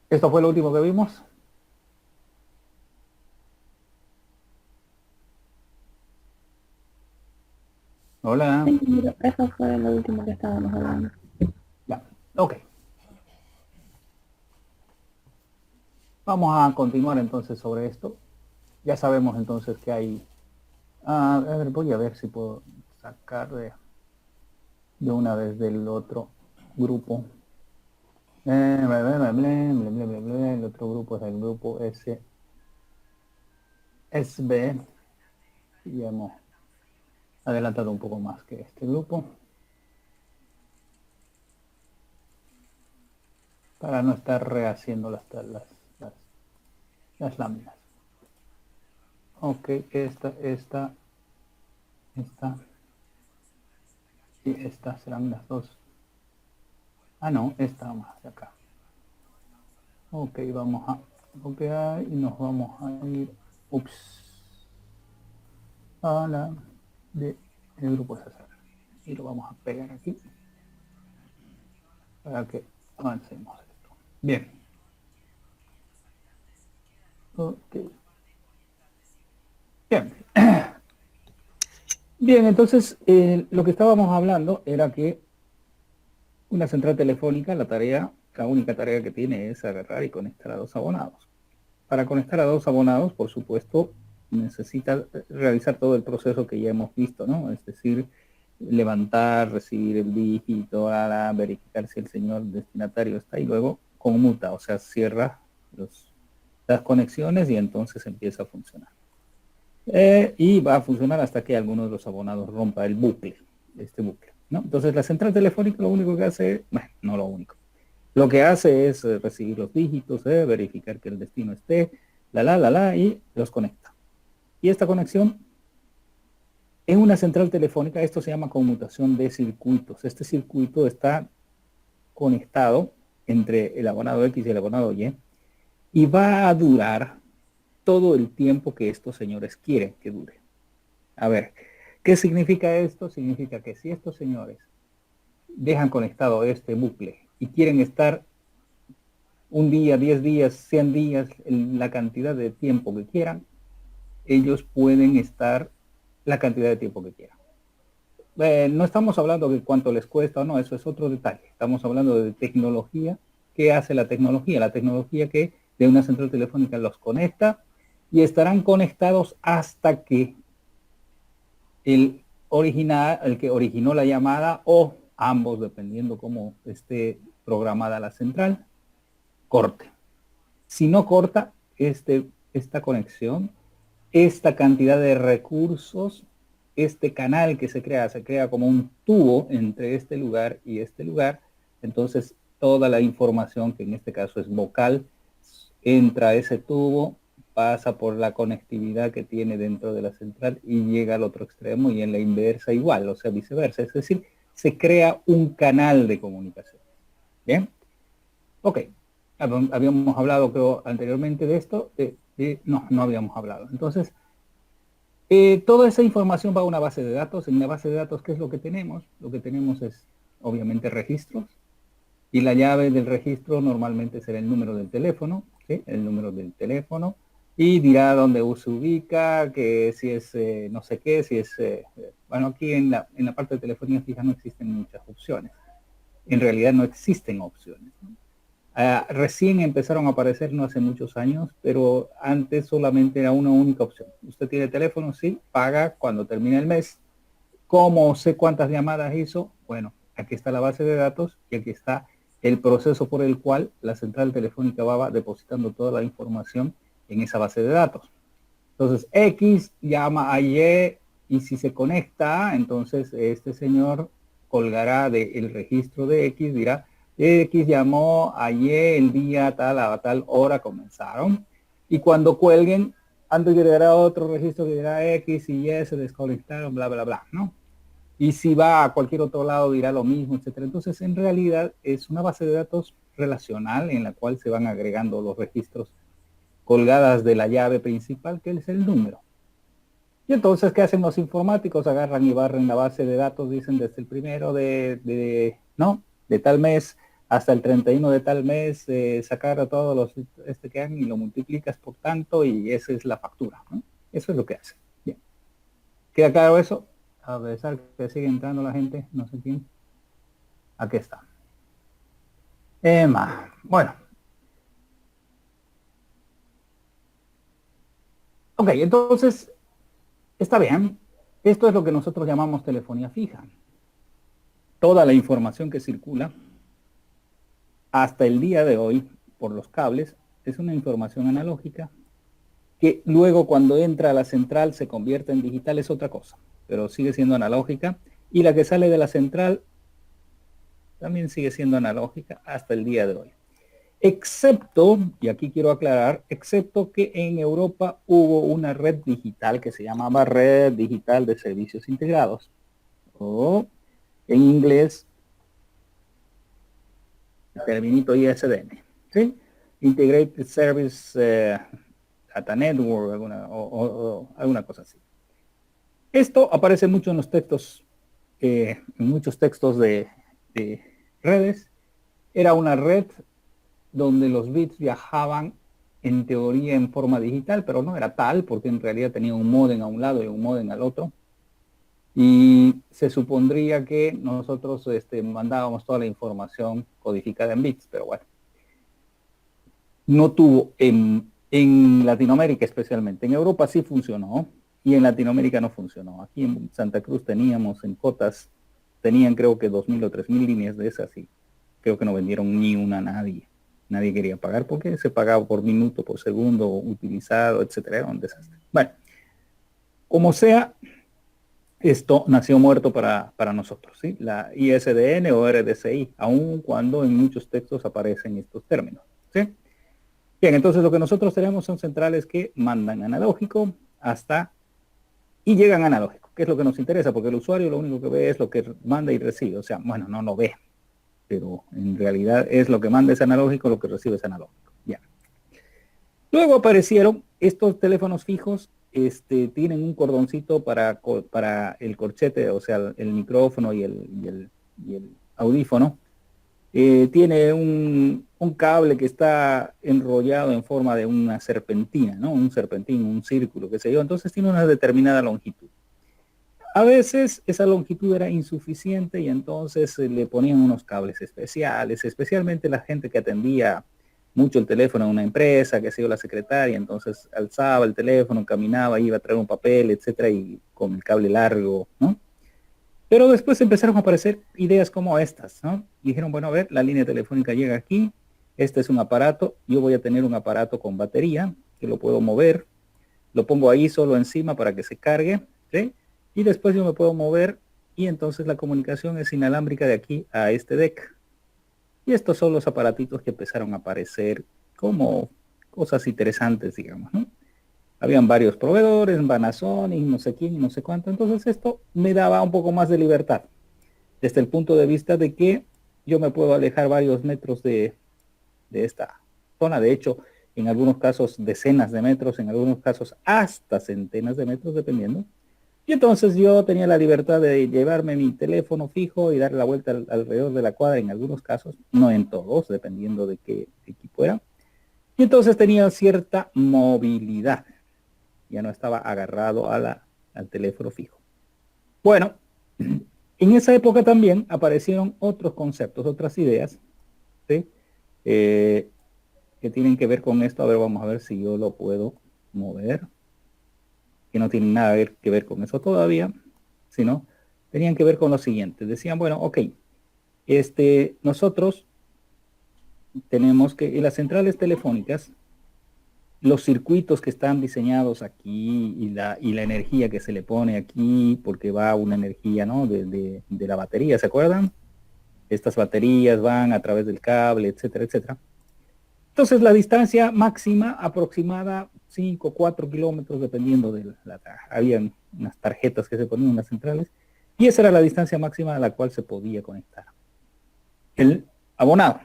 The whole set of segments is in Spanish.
Esto fue lo último que vimos. Hola. Sí, mira, eso fue lo último que estábamos hablando. Ya. Ok. Vamos a continuar entonces sobre esto. Ya sabemos entonces que hay... a ver, voy a ver si puedo sacar de una vez del otro grupo. Bla, bla, bla, bla, bla, bla, bla, bla. El otro grupo es el grupo SB. Y hemos adelantado un poco más que este grupo para no estar rehaciendo las, las láminas. Ok, esta y esta serán las dos. Ah, no, esta más de acá. Ok, vamos a copiar y nos vamos a ir, ups, a la de el grupo César. Y lo vamos a pegar aquí para que avancemos esto. Bien. Ok. Bien. Bien, entonces lo que estábamos hablando era que una central telefónica, la única tarea que tiene es agarrar y conectar a dos abonados. Para conectar a dos abonados, por supuesto, necesita realizar todo el proceso que ya hemos visto, ¿no? Es decir, levantar, recibir el dígito, verificar si el señor destinatario está y luego conmuta, o sea, cierra las conexiones y entonces empieza a funcionar. Y va a funcionar hasta que alguno de los abonados rompa el bucle, este bucle, ¿no? Entonces la central telefónica lo único que hace, bueno, no lo único, lo que hace es recibir los dígitos, verificar que el destino esté, y los conecta. Y esta conexión en una central telefónica, esto se llama conmutación de circuitos. Este circuito está conectado entre el abonado X y el abonado y va a durar todo el tiempo que estos señores quieren que dure. A ver, ¿qué significa esto? Significa que si estos señores dejan conectado este bucle y quieren estar un día, 10 días, 100 días, la cantidad de tiempo que quieran, ellos pueden estar la cantidad de tiempo que quieran. No estamos hablando de cuánto les cuesta o no, eso es otro detalle. Estamos hablando de tecnología. ¿Qué hace la tecnología? La tecnología que de una central telefónica los conecta y estarán conectados hasta que el que originó la llamada o ambos, dependiendo cómo esté programada la central, corte. Si no corta esta conexión, esta cantidad de recursos, este canal que se crea como un tubo entre este lugar y este lugar, entonces toda la información, que en este caso es vocal, entra a ese tubo, pasa por la conectividad que tiene dentro de la central y llega al otro extremo y en la inversa igual, o sea, viceversa. Es decir, se crea un canal de comunicación. Bien, ok. Habíamos hablado, creo, anteriormente de esto. No, no habíamos hablado. Entonces, toda esa información va a una base de datos. En una base de datos, ¿qué es lo que tenemos? Lo que tenemos es, obviamente, registros. Y la llave del registro normalmente será el número del teléfono, ¿sí? El número del teléfono. Y dirá dónde se ubica, que si es no sé qué, si es... bueno, aquí en la parte de telefonía fija no existen muchas opciones. En realidad no existen opciones, ¿no? Recién empezaron a aparecer no hace muchos años, pero antes solamente era una única opción. Usted tiene teléfono, sí, paga cuando termine el mes. ¿Cómo sé cuántas llamadas hizo? Bueno, aquí está la base de datos y aquí está el proceso por el cual la central telefónica va depositando toda la información en esa base de datos. Entonces, X llama a y si se conecta, entonces este señor colgará del registro de X, dirá, X llamó a el día tal a tal hora comenzaron. Y cuando cuelguen, antes llegará otro registro que dirá X y Y se desconectaron, bla, bla, bla, ¿no? Y si va a cualquier otro lado dirá lo mismo, etcétera. Entonces, en realidad es una base de datos relacional en la cual se van agregando los registros colgadas de la llave principal, que es el número. Y entonces, ¿qué hacen los informáticos? Agarran y barren la base de datos, dicen desde el primero no, de tal mes hasta el 31 de tal mes sacar a todos los que han y lo multiplicas por tanto y esa es la factura, ¿no? Eso es lo que hace. Bien. ¿Queda claro eso? A pesar que sigue entrando la gente, no sé quién. Aquí está. Emma. Bueno. Ok, entonces, está bien. Esto es lo que nosotros llamamos telefonía fija. Toda la información que circula hasta el día de hoy por los cables es una información analógica que luego cuando entra a la central se convierte en digital, es otra cosa, pero sigue siendo analógica, y la que sale de la central también sigue siendo analógica hasta el día de hoy. Excepto, y aquí quiero aclarar, excepto que en Europa hubo una red digital que se llamaba Red Digital de Servicios Integrados, o en inglés, el terminito ISDN, ¿sí? Integrated Service Data Network, alguna cosa así. Esto aparece mucho en los textos, en muchos textos de redes. Era una red donde los bits viajaban en teoría en forma digital, pero no era tal, porque en realidad tenía un módem a un lado y un módem al otro. Y se supondría que nosotros mandábamos toda la información codificada en bits, pero bueno. No tuvo en Latinoamérica especialmente. En Europa sí funcionó y en Latinoamérica no funcionó. Aquí en Santa Cruz teníamos en cotas, tenían creo que 2.000 o 3.000 líneas de esas y creo que no vendieron ni una a nadie. Nadie quería pagar porque se pagaba por minuto, por segundo utilizado, etcétera. Era un desastre. Bueno, como sea, esto nació muerto para nosotros, ¿sí? La ISDN o RDCI, aun cuando en muchos textos aparecen estos términos, ¿sí? Bien, entonces lo que nosotros tenemos son centrales que mandan analógico hasta y llegan analógico, que es lo que nos interesa, porque el usuario lo único que ve es lo que manda y recibe. O sea, bueno, no lo ve, pero en realidad es lo que manda es analógico, lo que recibe es analógico. Ya. Luego aparecieron estos teléfonos fijos, tienen un cordoncito para el corchete, o sea, el micrófono y el audífono. Tiene un cable que está enrollado en forma de una serpentina, ¿no? Un serpentín, un círculo, qué sé yo. Entonces tiene una determinada longitud. A veces esa longitud era insuficiente y entonces le ponían unos cables especiales, especialmente la gente que atendía mucho el teléfono en una empresa, que sé yo, la secretaria, entonces alzaba el teléfono, caminaba, iba a traer un papel, etcétera, y con el cable largo, ¿no? Pero después empezaron a aparecer ideas como estas, ¿no? Dijeron, bueno, a ver, la línea telefónica llega aquí, este es un aparato, yo voy a tener un aparato con batería, que lo puedo mover, lo pongo ahí solo encima para que se cargue, ¿sí? Y después yo me puedo mover y entonces la comunicación es inalámbrica de aquí a este deck. Y estos son los aparatitos que empezaron a aparecer como cosas interesantes, digamos, ¿no? Habían varios proveedores, Panasonic, no sé quién y no sé cuánto. Entonces esto me daba un poco más de libertad. Desde el punto de vista de que yo me puedo alejar varios metros de esta zona. De hecho, en algunos casos decenas de metros, en algunos casos hasta centenas de metros, dependiendo. Y entonces yo tenía la libertad de llevarme mi teléfono fijo y dar la vuelta alrededor de la cuadra en algunos casos, no en todos, dependiendo de qué equipo era. Y entonces tenía cierta movilidad. Ya no estaba agarrado al teléfono fijo. Bueno, en esa época también aparecieron otros conceptos, otras ideas, ¿sí? Que tienen que ver con esto. A ver, vamos a ver si yo lo puedo mover. Que no tienen nada que ver con eso todavía, sino tenían que ver con lo siguiente. Decían, bueno, ok, nosotros tenemos que en las centrales telefónicas los circuitos que están diseñados aquí y la energía que se le pone aquí, porque va una energía, ¿no? de la batería, ¿se acuerdan? Estas baterías van a través del cable, etcétera, etcétera. Entonces la distancia máxima aproximada 5, 4 kilómetros, dependiendo de habían unas tarjetas que se ponían en las centrales, y esa era la distancia máxima a la cual se podía conectar el abonado.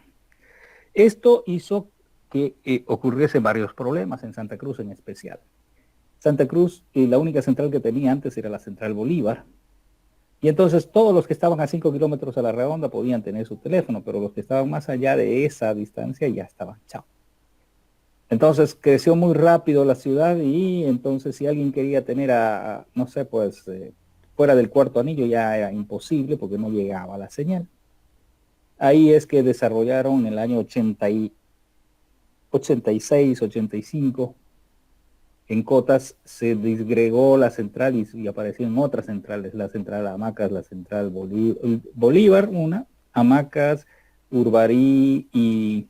Esto hizo que ocurriese varios problemas en Santa Cruz en especial. Santa Cruz, la única central que tenía antes era la Central Bolívar, Y entonces todos los que estaban a 5 kilómetros a la redonda podían tener su teléfono, pero los que estaban más allá de esa distancia ya estaban chao. Entonces creció muy rápido la ciudad y entonces si alguien quería tener no sé, pues fuera del cuarto anillo ya era imposible porque no llegaba la señal. Ahí es que desarrollaron en el año 86, 85, en Cotas se disgregó la central y aparecieron otras centrales, la central Hamacas, la central Bolívar, una, Hamacas, Urbarí y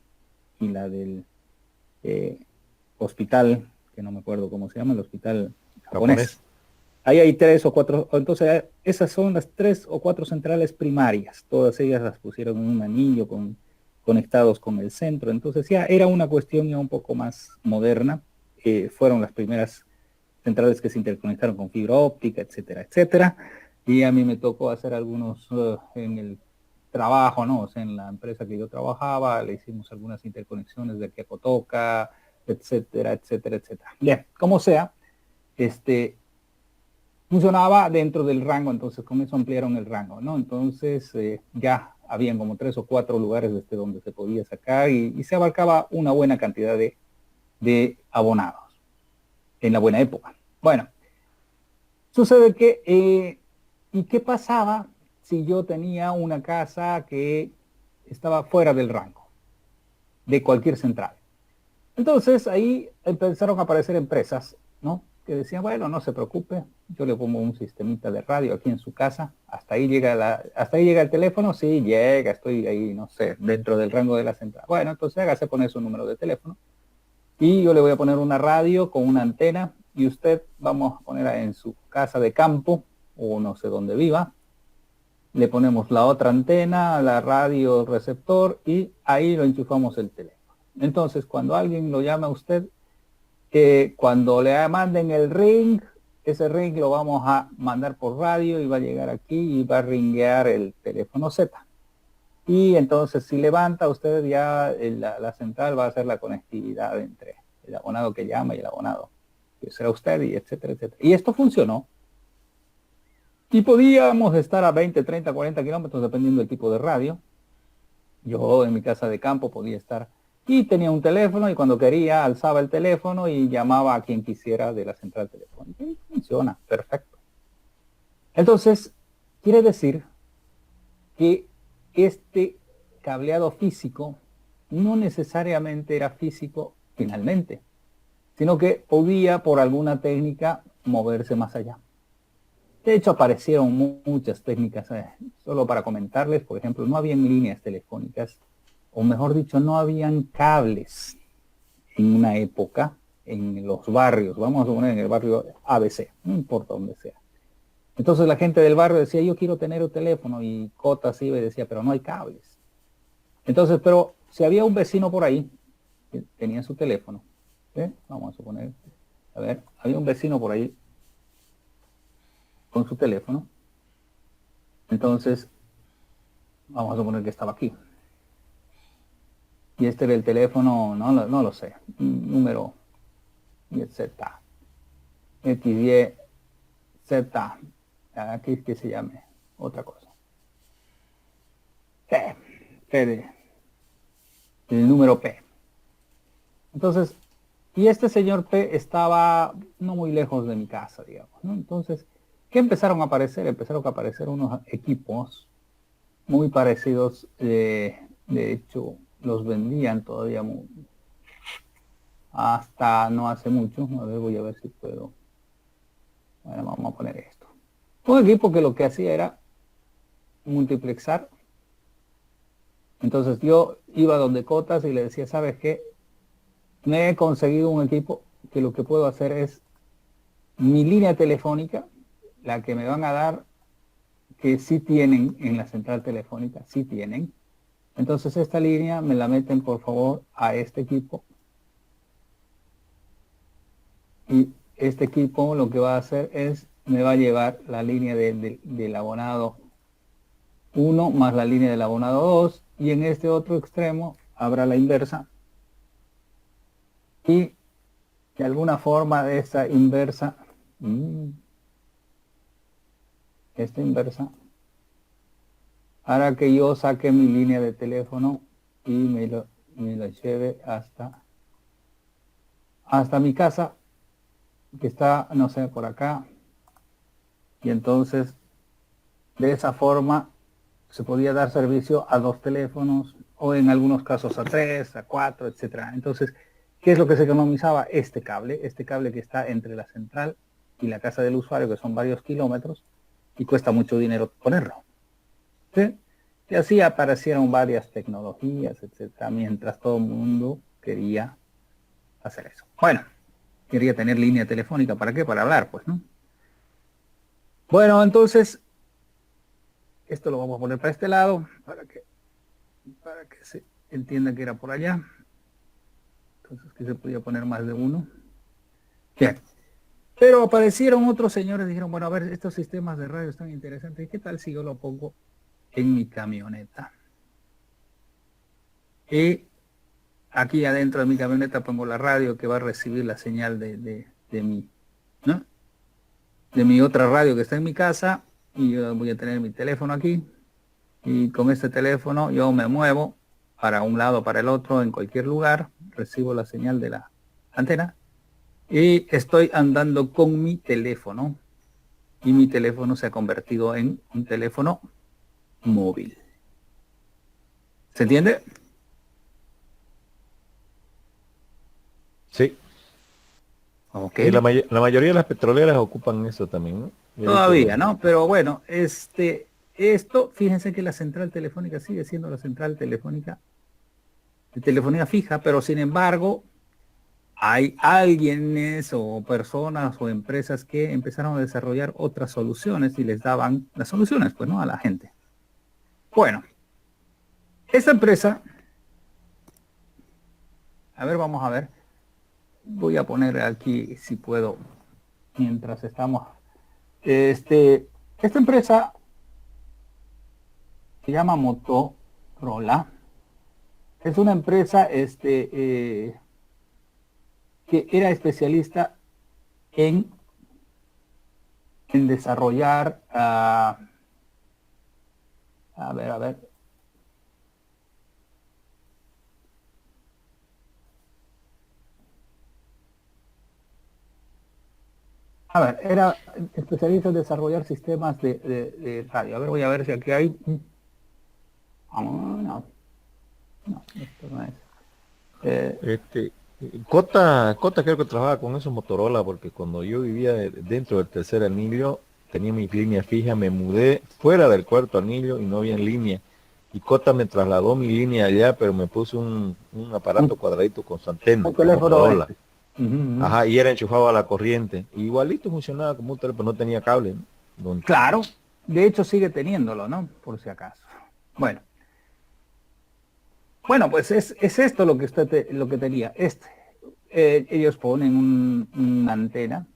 la del hospital, que no me acuerdo cómo se llama, el hospital japonés. Ahí hay 3 o 4, entonces esas son las 3 o 4 centrales primarias, todas ellas las pusieron en un anillo conectados con el centro, entonces ya era una cuestión ya un poco más moderna, fueron las primeras centrales que se interconectaron con fibra óptica, etcétera, etcétera, y a mí me tocó hacer algunos en el trabajo, ¿no? O sea, en la empresa que yo trabajaba, le hicimos algunas interconexiones de aquí a Cotoca, etcétera, etcétera, etcétera. Bien, como sea, funcionaba dentro del rango, entonces con eso ampliaron el rango, ¿no? Entonces ya habían como 3 o 4 lugares desde donde se podía sacar y se abarcaba una buena cantidad de abonados en la buena época. Bueno, sucede que, ¿y qué pasaba si yo tenía una casa que estaba fuera del rango de cualquier central? Entonces ahí empezaron a aparecer empresas, ¿no? Que decían, bueno, no se preocupe, yo le pongo un sistemita de radio aquí en su casa, hasta ahí llega el teléfono, sí, llega, estoy ahí, no sé, dentro del rango de la central. Bueno, entonces hágase poner su número de teléfono y yo le voy a poner una radio con una antena y usted vamos a poner en su casa de campo o no sé dónde viva, le ponemos la otra antena, la radio receptor y ahí lo enchufamos el teléfono. Entonces, cuando alguien lo llama a usted, cuando le manden el ring, ese ring lo vamos a mandar por radio y va a llegar aquí y va a ringuear el teléfono Z. Y entonces si levanta usted ya la central va a hacer la conectividad entre el abonado que llama y el abonado que será usted y etcétera, etcétera. Y esto funcionó. Y podíamos estar a 20, 30, 40 kilómetros dependiendo del tipo de radio. Yo en mi casa de campo podía estar y tenía un teléfono y cuando quería alzaba el teléfono y llamaba a quien quisiera de la central telefónica. Y funciona, perfecto. Entonces, quiere decir que este cableado físico no necesariamente era físico finalmente, sino que podía por alguna técnica moverse más allá. De hecho, aparecieron muchas técnicas, solo para comentarles, por ejemplo, no habían líneas telefónicas, o mejor dicho, no habían cables en una época en los barrios, vamos a suponer en el barrio ABC, no importa dónde sea. Entonces la gente del barrio decía, yo quiero tener un teléfono, y Cotas iba y decía, pero no hay cables. Entonces, pero si había un vecino por ahí que tenía su teléfono, vamos a suponer, a ver, había un vecino por ahí con su teléfono, entonces vamos a suponer que estaba aquí. Y este era el teléfono, no lo sé, número Z, XY, Z, aquí es que se llame otra cosa. El número P. Entonces, y este señor P estaba no muy lejos de mi casa, digamos, ¿no? Entonces, ¿qué empezaron a aparecer? Empezaron a aparecer unos equipos muy parecidos, de hecho, los vendían todavía hasta no hace mucho. A ver, voy a ver si puedo. Bueno, vamos a poner esto. Un equipo que lo que hacía era multiplexar. Entonces yo iba donde Cotas y le decía, ¿sabes qué? Me he conseguido un equipo que lo que puedo hacer es mi línea telefónica, la que me van a dar, que sí tienen en la central telefónica, sí tienen. Entonces esta línea me la meten por favor a este equipo. Y este equipo lo que va a hacer es, me va a llevar la línea del abonado 1 más la línea del abonado 2 y en este otro extremo habrá la inversa. Y de alguna forma de esta inversa, para que yo saque mi línea de teléfono y me lo lleve hasta mi casa, que está, no sé, por acá. Y entonces, de esa forma, se podía dar servicio a 2 teléfonos, o en algunos casos a 3, a 4, etcétera. Entonces, ¿qué es lo que se economizaba? Este cable que está entre la central y la casa del usuario, que son varios kilómetros, y cuesta mucho dinero ponerlo. ¿Sí? Y así aparecieron varias tecnologías, etcétera, mientras todo el mundo quería hacer eso. Bueno, quería tener línea telefónica, ¿para qué? Para hablar, pues, ¿no? Bueno, entonces, esto lo vamos a poner para este lado, para que se entienda que era por allá. Entonces, que se podía poner más de uno. Bien. Pero aparecieron otros señores y dijeron, bueno, a ver, estos sistemas de radio están interesantes. ¿Qué tal si yo lo pongo en mi camioneta? Y aquí adentro de mi camioneta pongo la radio que va a recibir la señal de mi, ¿no? De mi otra radio que está en mi casa, y yo voy a tener mi teléfono aquí, y con este teléfono yo me muevo para un lado, para el otro, en cualquier lugar, recibo la señal de la antena y estoy andando con mi teléfono, y mi teléfono se ha convertido en un teléfono móvil. ¿Se entiende? Sí. Ok. Y la mayoría de las petroleras ocupan eso también, ¿no? He Todavía, visto. ¿no? Pero bueno, esto, fíjense que la central telefónica sigue siendo la central telefónica de telefonía fija, pero sin embargo, hay alguienes o personas o empresas que empezaron a desarrollar otras soluciones y les daban las soluciones, pues, ¿no? A la gente. Bueno, esta empresa, a ver, vamos a ver. Voy a poner aquí, si puedo, mientras estamos. Esta empresa se llama Motorola. Es una empresa que era especialista en desarrollar, a ver, era especialista en desarrollar sistemas de radio. A ver, voy a ver si aquí hay. No, esto no es. Este, Cota creo que trabajaba con esos Motorola, porque cuando yo vivía dentro del tercer anillo, tenía mi línea fija, me mudé fuera del cuarto anillo y no había línea. Y Cota me trasladó mi línea allá, pero me puso un aparato cuadradito con su antena, Un teléfono Motorola. Uh-huh. Ajá, y era enchufado a la corriente. Igualito funcionaba como un teléfono, no tenía cable, ¿no? Claro, de hecho sigue teniéndolo, ¿no? Por si acaso. Bueno, pues es esto lo que lo que tenía. Ellos ponen una antena.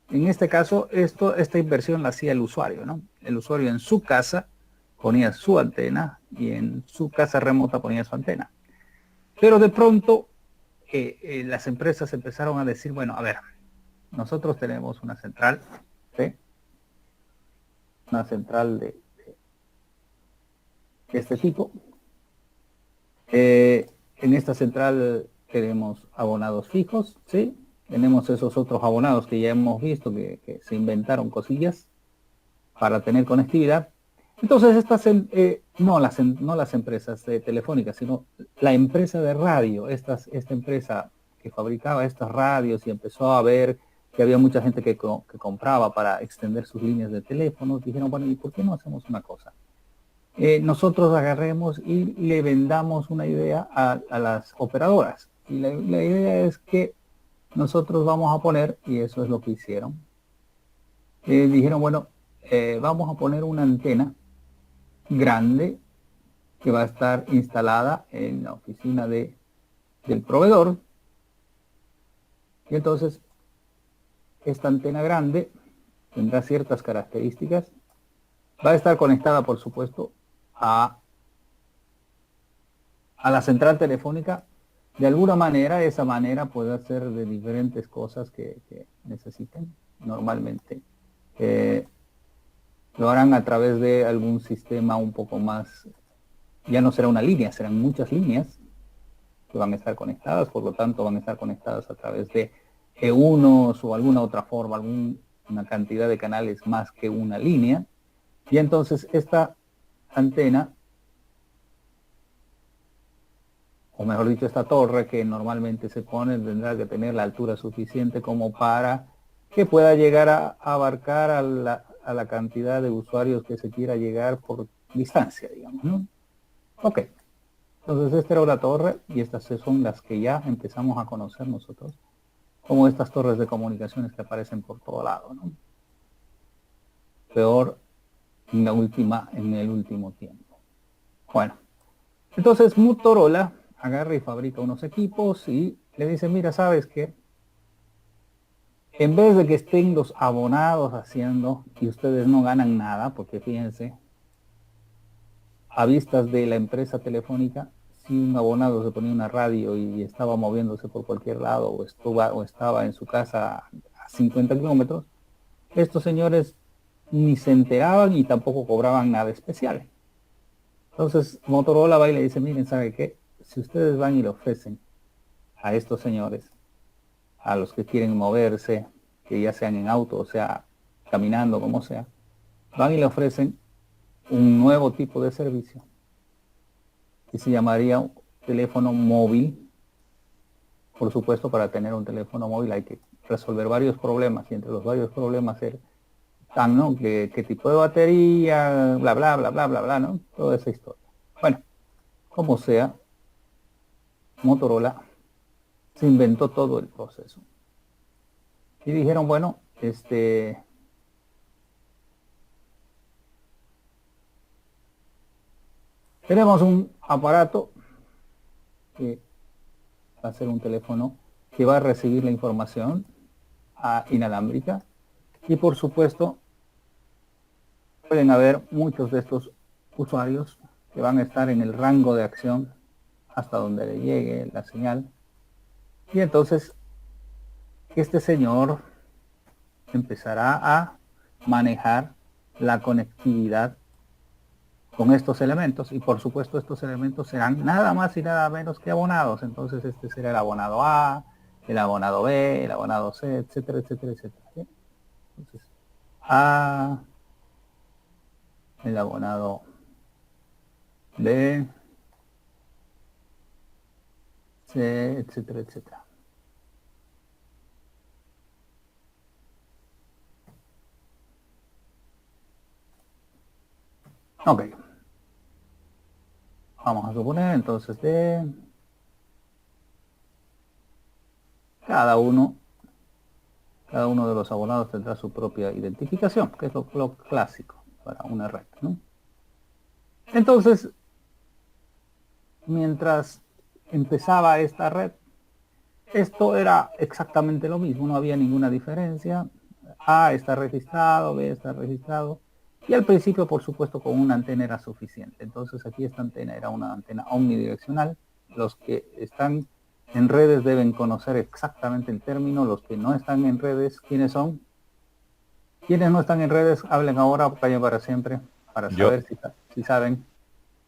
En este caso, esta inversión la hacía el usuario, ¿no? El usuario en su casa ponía su antena y en su casa remota ponía su antena. Pero de pronto las empresas empezaron a decir, bueno, a ver, nosotros tenemos una central, ¿sí? Una central de este tipo. En esta central tenemos abonados fijos, ¿sí? Tenemos esos otros abonados que ya hemos visto que se inventaron cosillas para tener conectividad. Entonces no las empresas telefónicas, sino la empresa de radio, esta empresa que fabricaba estas radios y empezó a ver que había mucha gente que compraba para extender sus líneas de teléfono, dijeron, bueno, ¿y por qué no hacemos una cosa? Nosotros agarremos y le vendamos una idea a las operadoras. Y la idea es que nosotros vamos a poner, y eso es lo que hicieron, dijeron, bueno, vamos a poner una antena grande que va a estar instalada en la oficina del proveedor. Y entonces, esta antena grande tendrá ciertas características. Va a estar conectada, por supuesto, a la central telefónica. De alguna manera, esa manera puede hacer de diferentes cosas que necesiten normalmente. lo harán a través de algún sistema un poco más, ya no será una línea, serán muchas líneas que van a estar conectadas, por lo tanto van a estar conectadas a través de E1 o alguna otra forma, una cantidad de canales más que una línea. Y entonces esta antena, o mejor dicho, esta torre que normalmente se pone, tendrá que tener la altura suficiente como para que pueda llegar a abarcar a la cantidad de usuarios que se quiera llegar por distancia, digamos, ¿no? Ok. Entonces esta era una torre y estas son las que ya empezamos a conocer nosotros como estas torres de comunicaciones que aparecen por todo lado, ¿no? Peor en el último tiempo. Bueno, entonces Motorola agarra y fabrica unos equipos y le dice, mira, ¿sabes qué? En vez de que estén los abonados haciendo y ustedes no ganan nada, porque fíjense, a vistas de la empresa telefónica, si un abonado se ponía una radio y estaba moviéndose por cualquier lado o estaba en su casa a 50 kilómetros, estos señores ni se enteraban y tampoco cobraban nada especial. Entonces Motorola va y le dice, miren, ¿sabe qué? Si ustedes van y le ofrecen a estos señores, a los que quieren moverse, que ya sean en auto, o sea, caminando, como sea, van y le ofrecen un nuevo tipo de servicio que se llamaría un teléfono móvil. Por supuesto, para tener un teléfono móvil hay que resolver varios problemas y entre los varios problemas están, ¿no? ¿Qué tipo de batería? Bla, bla, bla, bla, bla, bla, ¿no? Toda esa historia. Bueno, como sea, Motorola se inventó todo el proceso. Y dijeron, bueno, tenemos un aparato que va a ser un teléfono que va a recibir la información inalámbrica y por supuesto pueden haber muchos de estos usuarios que van a estar en el rango de acción hasta donde le llegue la señal. Y entonces este señor empezará a manejar la conectividad con estos elementos y por supuesto estos elementos serán nada más y nada menos que abonados. Entonces este será el abonado A, el abonado B, el abonado C, etcétera, etcétera, etcétera. ¿Sí? Entonces A, el abonado B, C, etcétera, etcétera. Ok. Vamos a suponer entonces de cada uno de los abonados tendrá su propia identificación, que es lo clásico para una red, ¿no? Entonces, mientras empezaba esta red, esto era exactamente lo mismo, no había ninguna diferencia. A está registrado, B está registrado. Y al principio, por supuesto, con una antena era suficiente. Entonces aquí esta antena era una antena omnidireccional. Los que están en redes deben conocer exactamente el término. Los que no están en redes, ¿quiénes son? Quienes no están en redes, hablen ahora, callen para siempre, para Yo, saber si saben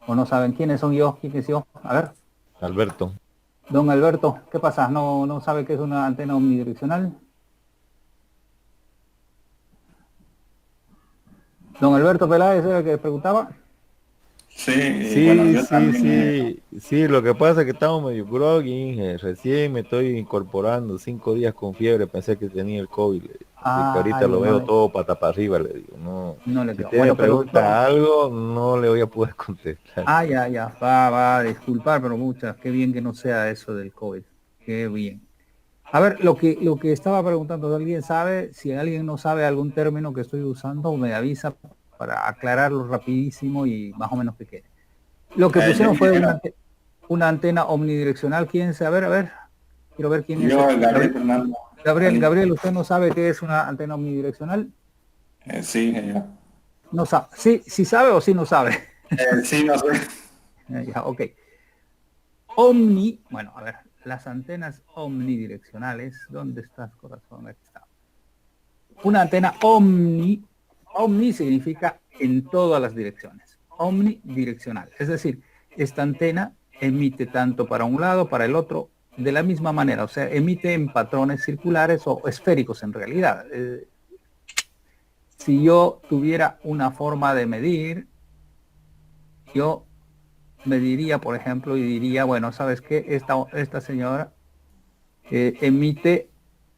o no saben quiénes son yo, quién es yo. A ver, Alberto. don Alberto, ¿qué pasa? ¿No sabe qué es una antena omnidireccional? Don Alberto Peláez era el que preguntaba. Sí, bueno, Sí, yo sí, también. sí, sí, lo que pasa es que estamos medio groggy, recién me estoy incorporando, 5 días con fiebre, pensé que tenía el COVID, así que ahorita Ay, lo veo todo pata para arriba, le digo, no, no le si creo. usted me Bueno, pero pregunta algo, no le voy a poder contestar. ya, va a disculpar, pero muchas, qué bien que no sea eso del COVID. Qué bien. A ver, lo que estaba preguntando, ¿alguien sabe? Si alguien no sabe algún término que estoy usando, me avisa para aclararlo rapidísimo y más o menos que quede. Lo que Yo, pusieron fue una antena omnidireccional. ¿Quién sabe? A ver, quiero ver quién es. Gabriel Fernando. Gabriel, ¿usted no sabe qué es una antena omnidireccional? Sí, yo. No sabe. Sí, sí sabe o sí no sabe. Sí, no sé. Ya, ok. Omni, bueno, a ver, las antenas omnidireccionales, ¿dónde estás, corazón? Aquí está. Una antena omni Omni significa en todas las direcciones. Omnidireccional. Es decir, esta antena emite tanto para un lado, para el otro, de la misma manera. O sea, emite en patrones circulares o esféricos en realidad. Si yo tuviera una forma de medir, yo mediría, por ejemplo, y diría, bueno, ¿sabes qué? Esta señora emite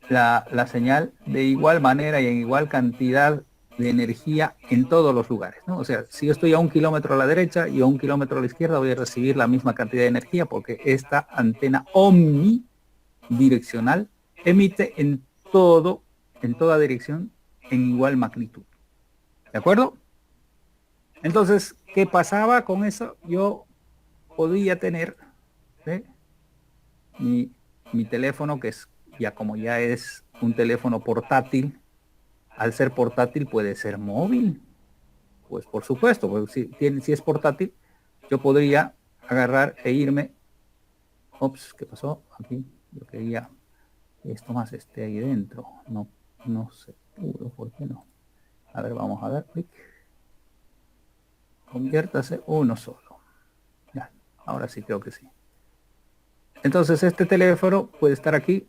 la señal de igual manera y en igual cantidad de energía en todos los lugares, ¿no? O sea, si yo estoy a 1 kilómetro a la derecha y a 1 kilómetro a la izquierda, voy a recibir la misma cantidad de energía porque esta antena omnidireccional emite en toda dirección, en igual magnitud. ¿De acuerdo? Entonces, ¿qué pasaba con eso? Yo podía tener ¿sí? mi teléfono, que es ya es un teléfono portátil. Al ser portátil puede ser móvil. Pues por supuesto, pues si es portátil, yo podría agarrar e irme. Ups, ¿qué pasó? Aquí yo quería que esto más esté ahí dentro. No sé, ¿por qué no? A ver, vamos a dar clic. Conviértase uno solo. Ya, ahora sí creo que sí. Entonces este teléfono puede estar aquí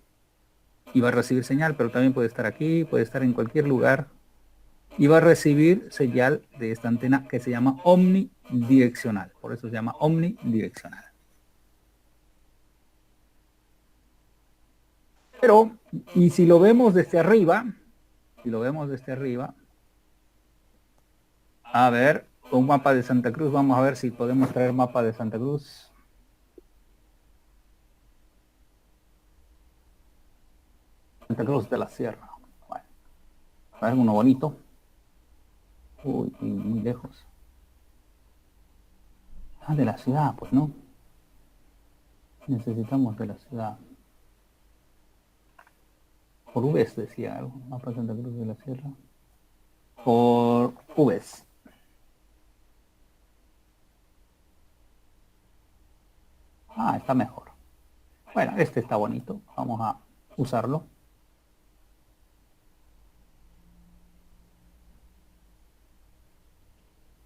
y va a recibir señal, pero también puede estar aquí, puede estar en cualquier lugar y va a recibir señal de esta antena que se llama omnidireccional. Por eso se llama omnidireccional. Pero, y si lo vemos desde arriba, a ver, un mapa de Santa Cruz, vamos a ver si podemos traer mapa de Santa Cruz. Santa Cruz de la Sierra. Bueno, a ver, uno bonito. Uy, muy lejos. Ah, de la ciudad, pues no. Necesitamos de la ciudad. Por Vs decía algo. Mapa de Santa Cruz de la Sierra. Por Vs. Ah, está mejor. Bueno, este está bonito. Vamos a usarlo.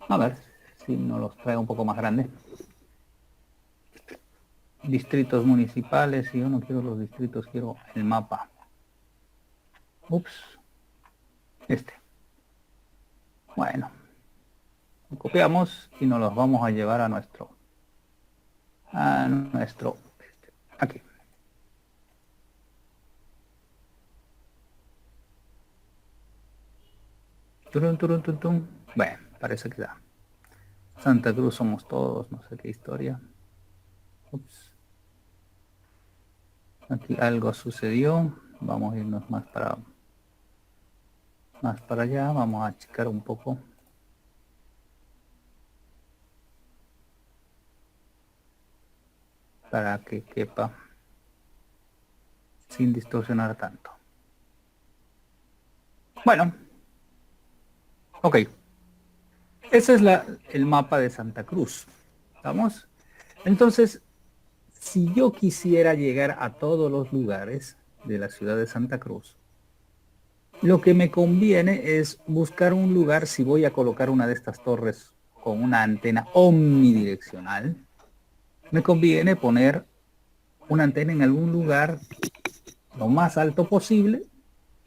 A ver si nos los trae un poco más grande. Distritos municipales. Si yo no quiero los distritos, quiero el mapa. Ups. Este. Bueno. Lo copiamos y nos los vamos a llevar a nuestro. Aquí. Turun, turun, turun, turun. Bueno, parece que da. Santa Cruz somos todos, no sé qué historia. Ups. Aquí algo sucedió. Vamos a irnos más para allá. Vamos a achicar un poco. Para que quepa sin distorsionar tanto. Bueno. Ok. Ese es el mapa de Santa Cruz. ¿Estamos? Entonces, si yo quisiera llegar a todos los lugares de la ciudad de Santa Cruz, lo que me conviene es buscar un lugar, si voy a colocar una de estas torres con una antena omnidireccional, me conviene poner una antena en algún lugar lo más alto posible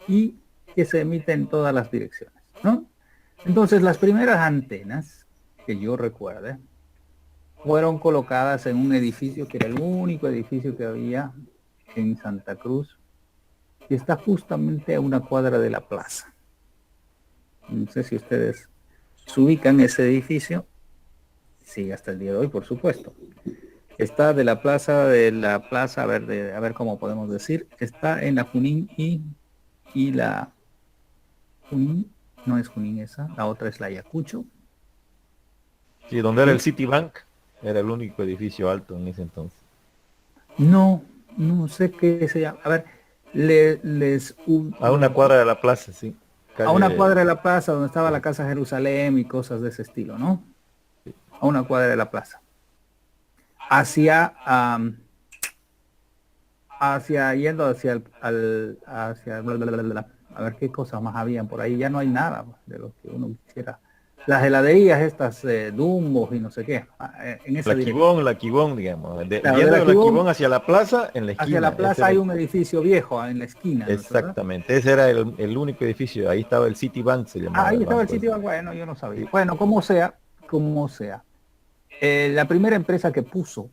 y que se emita en todas las direcciones, ¿no? Entonces, las primeras antenas que yo recuerde fueron colocadas en un edificio que era el único edificio que había en Santa Cruz, que está justamente a una cuadra de la plaza. No sé si ustedes se ubican ese edificio. Sí, hasta el día de hoy, por supuesto. Está de la plaza, a ver cómo podemos decir. Está en la Junín y la Junín, no es Junín esa, la otra es la Ayacucho. Sí, donde era el Citibank, era el único edificio alto en ese entonces. No sé qué se llama. A ver, A una cuadra de la plaza, sí. A una cuadra de la plaza donde estaba la Casa Jerusalén y cosas de ese estilo, ¿no? A una cuadra de la plaza. Hacia yendo hacia a ver qué cosas más habían por ahí. Ya no hay nada de lo que uno quisiera. Las heladerías estas, Dumbos y no sé qué, en esa dirección. La Quibón, digamos. Claro, de Yendo la de la Quibón Quibón hacia la plaza, en la hacia esquina. la Ese plaza era hay un edificio viejo en la esquina, ¿no es verdad? exactamente. Ese era el único edificio. Ahí estaba el Citibank, se Ah, llamaba ahí el estaba el banco ese. sitio, bueno, yo no sabía. Sí. Bueno, como sea. La primera empresa que puso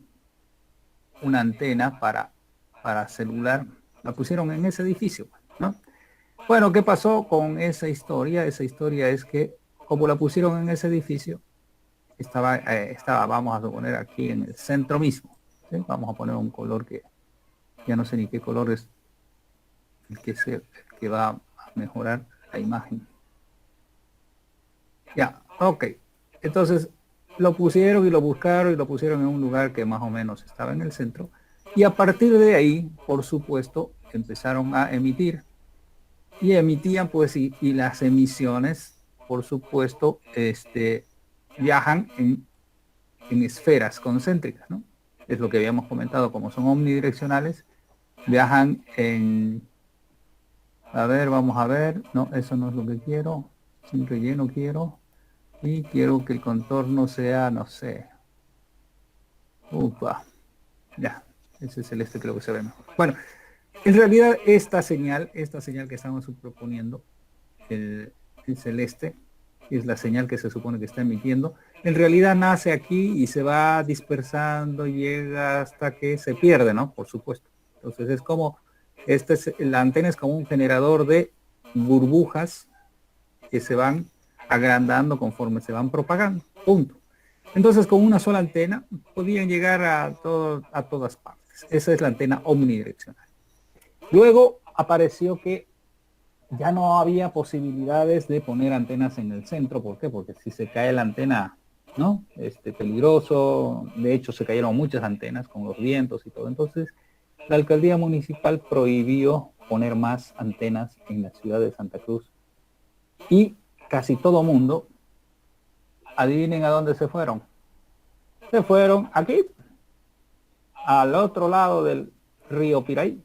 una antena para celular, la pusieron en ese edificio, ¿no? Bueno, ¿qué pasó con esa historia? Esa historia es que como la pusieron en ese edificio, estaba, vamos a suponer, aquí en el centro mismo, ¿sí? Vamos a poner un color que ya no sé ni qué color es el que va a mejorar la imagen. Ya, ok. Entonces lo pusieron y lo buscaron y lo pusieron en un lugar que más o menos estaba en el centro. Y a partir de ahí, por supuesto, empezaron a emitir. Y emitían, pues, y las emisiones, por supuesto, viajan en esferas concéntricas, ¿no? Es lo que habíamos comentado, como son omnidireccionales, viajan en... A ver, vamos a ver. No, eso no es lo que quiero. Sin relleno quiero. Y quiero que el contorno sea, no sé. Upa. Ya. Ese es el creo que se ve mejor. Bueno, en realidad esta señal que estamos proponiendo, el celeste, es la señal que se supone que está emitiendo, en realidad nace aquí y se va dispersando, llega hasta que se pierde, ¿no? Por supuesto. Entonces es como, la antena es como un generador de burbujas que se van agrandando conforme se van propagando. Punto. Entonces con una sola antena podían llegar a todas partes. Esa es la antena omnidireccional. Luego apareció que ya no había posibilidades de poner antenas en el centro. ¿Por qué? Porque si se cae la antena, ¿no? Peligroso. De hecho, se cayeron muchas antenas con los vientos y todo. Entonces, la alcaldía municipal prohibió poner más antenas en la ciudad de Santa Cruz. Y casi todo mundo, adivinen a dónde se fueron. Se fueron aquí, al otro lado del río Piraí.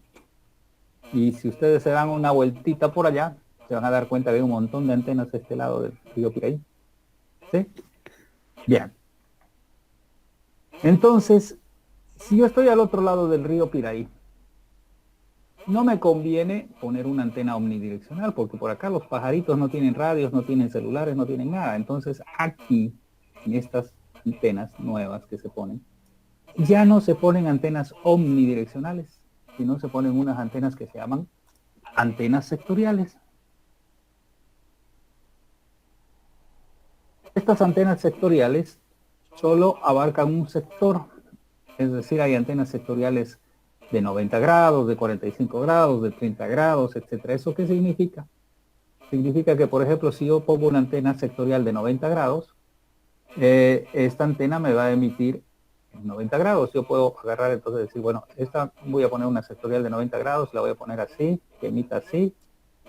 Y si ustedes se dan una vueltita por allá, se van a dar cuenta que hay un montón de antenas de este lado del río Piraí. ¿Sí? Bien. Entonces, si yo estoy al otro lado del río Piraí, no me conviene poner una antena omnidireccional, porque por acá los pajaritos no tienen radios, no tienen celulares, no tienen nada. Entonces, aquí, en estas antenas nuevas que se ponen, ya no se ponen antenas omnidireccionales, sino se ponen unas antenas que se llaman antenas sectoriales. Estas antenas sectoriales solo abarcan un sector, es decir, hay antenas sectoriales de 90 grados, de 45 grados, de 30 grados, etcétera. ¿Eso qué significa? Significa que, por ejemplo, si yo pongo una antena sectorial de 90 grados, esta antena me va a emitir 90 grados. Yo puedo agarrar entonces decir, bueno, esta voy a poner una sectorial de 90 grados, la voy a poner así, que emita así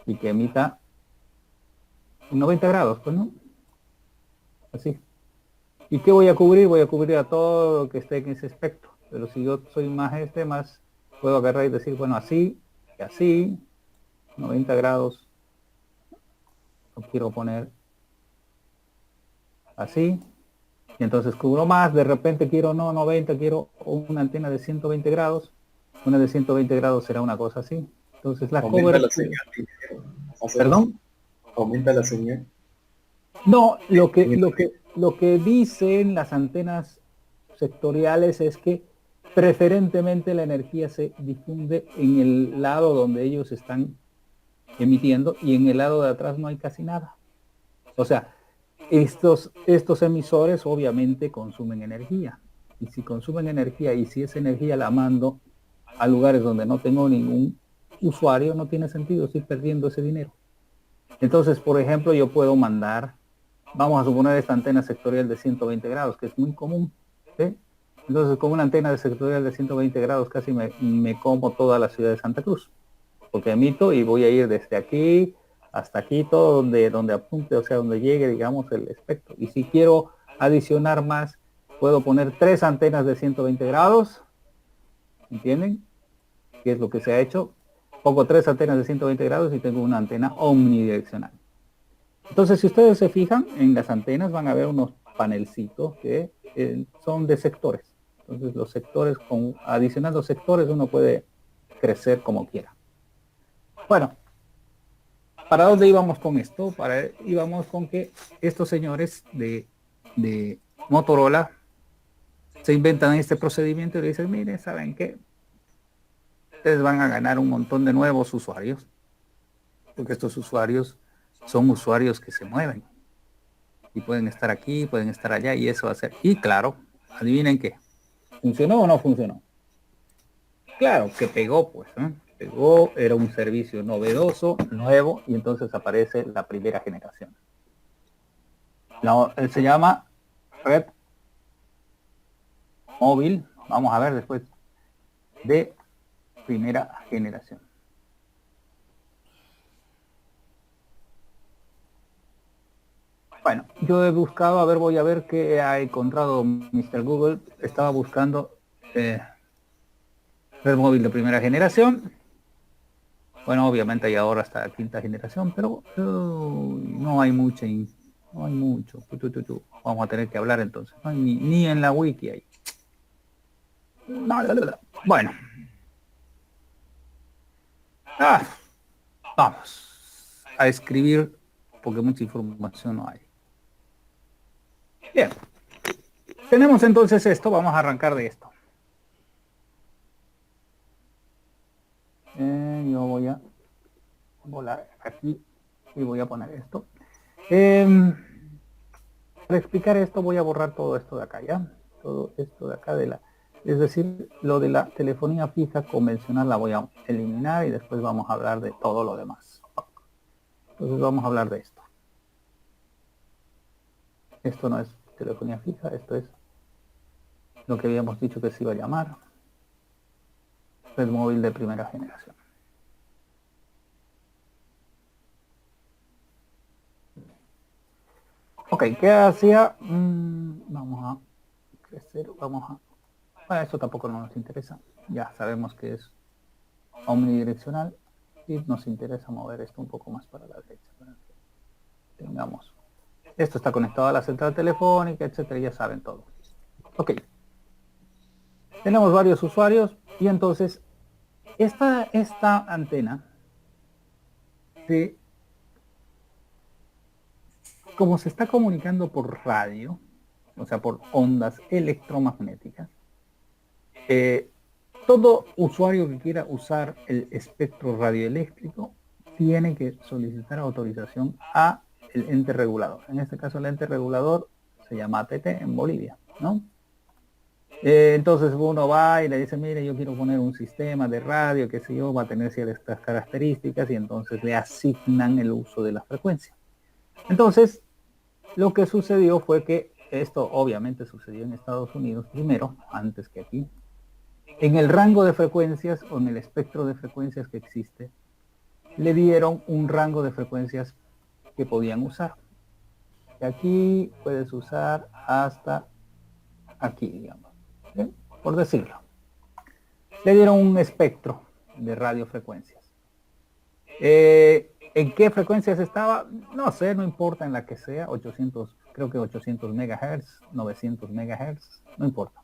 y que emita 90 grados, pues no, así. ¿Y qué voy a cubrir? Voy a cubrir a todo lo que esté en ese espectro. Pero si yo soy más puedo agarrar y decir, bueno, así y así, 90 grados, lo quiero poner así. Y entonces cubro más, de repente quiero no 90, quiero una antena de 120 grados. Una de 120 grados será una cosa así. Entonces la Aumenta la cobertura... señal. ¿Perdón? Aumenta la señal. No, lo que dicen las antenas sectoriales es que preferentemente la energía se difunde en el lado donde ellos están emitiendo y en el lado de atrás no hay casi nada. O sea, estos emisores obviamente consumen energía. Y si consumen energía y si esa energía la mando a lugares donde no tengo ningún usuario, no tiene sentido, estoy perdiendo ese dinero. Entonces, por ejemplo, yo puedo mandar, vamos a suponer esta antena sectorial de 120 grados, que es muy común, ¿sí? Entonces, con una antena de sectorial de 120 grados casi me como toda la ciudad de Santa Cruz, porque emito y voy a ir desde aquí hasta aquí, todo donde apunte, o sea, donde llegue, digamos, el espectro. Y si quiero adicionar más, puedo poner 3 antenas de 120 grados, ¿entienden? ¿Qué es lo que se ha hecho? pongo 3 antenas de 120 grados y tengo una antena omnidireccional. Entonces, si ustedes se fijan, en las antenas van a ver unos panelcitos que son de sectores. Entonces, los sectores, adicionando sectores, uno puede crecer como quiera. Bueno, ¿para dónde íbamos con esto? Íbamos con que estos señores de Motorola se inventan este procedimiento y le dicen, miren, ¿saben qué? Ustedes van a ganar un montón de nuevos usuarios, porque estos usuarios son usuarios que se mueven y pueden estar aquí, pueden estar allá, y eso va a ser. Y claro, adivinen qué, ¿funcionó o no funcionó? Claro que pegó, pues, ¿eh? Pegó, era un servicio novedoso, nuevo, y entonces aparece la primera generación. Se llama Red Móvil, vamos a ver después, de primera generación. Bueno, yo he buscado, a ver, voy a ver qué ha encontrado Mr. Google. Estaba buscando Red Móvil de primera generación. Bueno, obviamente hay ahora hasta la quinta generación, pero no hay mucho. No hay mucho. Vamos a tener que hablar entonces. No hay ni en la wiki hay. Bueno. Vamos a escribir porque mucha información no hay. Bien. Tenemos entonces esto. Vamos a arrancar de esto. Yo voy a volar aquí y voy a poner esto. Para explicar esto voy a borrar todo esto de acá, ¿ya? Todo esto de acá es decir, lo de la telefonía fija convencional la voy a eliminar y después vamos a hablar de todo lo demás. Entonces vamos a hablar de esto. Esto no es telefonía fija, esto es lo que habíamos dicho que se iba a llamar Red Móvil de primera generación. Ok, ¿qué hacía? Vamos a crecer, bueno, esto tampoco no nos interesa. Ya sabemos que es omnidireccional y nos interesa mover esto un poco más para la derecha. Para que tengamos. Esto está conectado a la central telefónica, etcétera, ya saben todo. Ok. Tenemos varios usuarios y entonces esta antena como se está comunicando por radio, o sea, por ondas electromagnéticas, todo usuario que quiera usar el espectro radioeléctrico tiene que solicitar autorización a el ente regulador. En este caso el ente regulador se llama ATT en Bolivia, ¿no? Entonces uno va y le dice, mire, yo quiero poner un sistema de radio, qué sé yo, va a tener ciertas características y entonces le asignan el uso de la frecuencia. Entonces, lo que sucedió fue que esto obviamente sucedió en Estados Unidos primero, antes que aquí. En el rango de frecuencias o en el espectro de frecuencias que existe, le dieron un rango de frecuencias que podían usar. Y aquí puedes usar hasta aquí, digamos, ¿sí? Por decirlo. Le dieron un espectro de radiofrecuencias. ¿En qué frecuencias estaba? No sé, no importa en la que sea, 800, creo que 800 MHz, 900 MHz, no importa.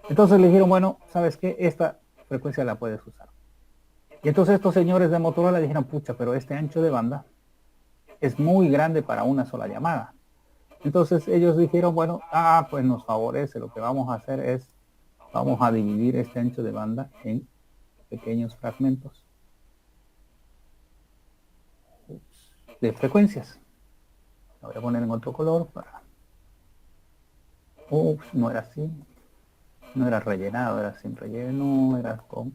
Entonces le dijeron, bueno, ¿sabes qué? Esta frecuencia la puedes usar. Y entonces estos señores de Motorola dijeron, pucha, pero este ancho de banda es muy grande para una sola llamada. Entonces ellos dijeron, bueno, pues nos favorece, lo que vamos a hacer es, vamos a dividir este ancho de banda en pequeños fragmentos de frecuencias. Lo voy a poner en otro color para... no era así. No era rellenado, era sin relleno, era con...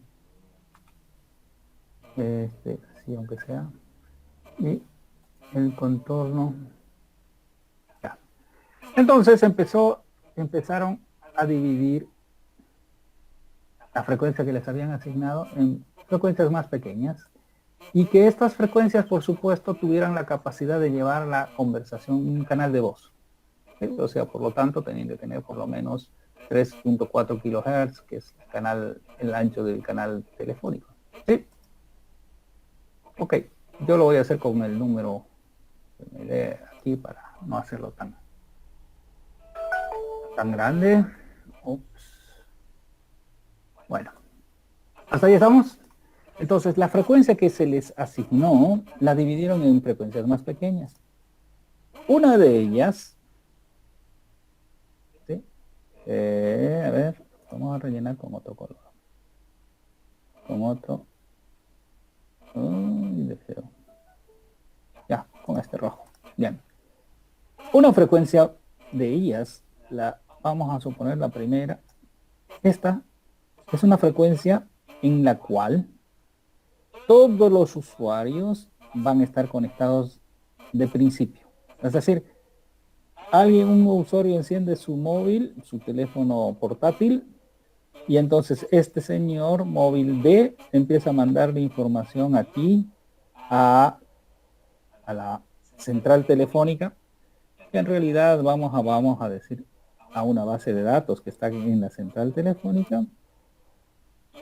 así aunque sea. Y el contorno... Ya. Entonces empezaron a dividir la frecuencia que les habían asignado en frecuencias más pequeñas y que estas frecuencias, por supuesto, tuvieran la capacidad de llevar la conversación en un canal de voz. ¿Sí? O sea, por lo tanto, tenían que tener por lo menos 3.4 kHz, que es el ancho del canal telefónico. ¿Sí? Ok, yo lo voy a hacer con el número que me dé aquí para no hacerlo tan grande. Ups. Bueno, hasta ahí estamos. Entonces, la frecuencia que se les asignó la dividieron en frecuencias más pequeñas. Una de ellas, ¿sí? A ver, vamos a rellenar con otro color. Con otro. Uy, de feo. Ya, con este rojo. Bien. Una frecuencia de ellas, la vamos a suponer la primera. Esta es una frecuencia en la cual todos los usuarios van a estar conectados de principio. Es decir, un usuario enciende su móvil, su teléfono portátil, y entonces este señor móvil B empieza a mandarle información aquí a la central telefónica, que en realidad vamos a decir a una base de datos que está en la central telefónica,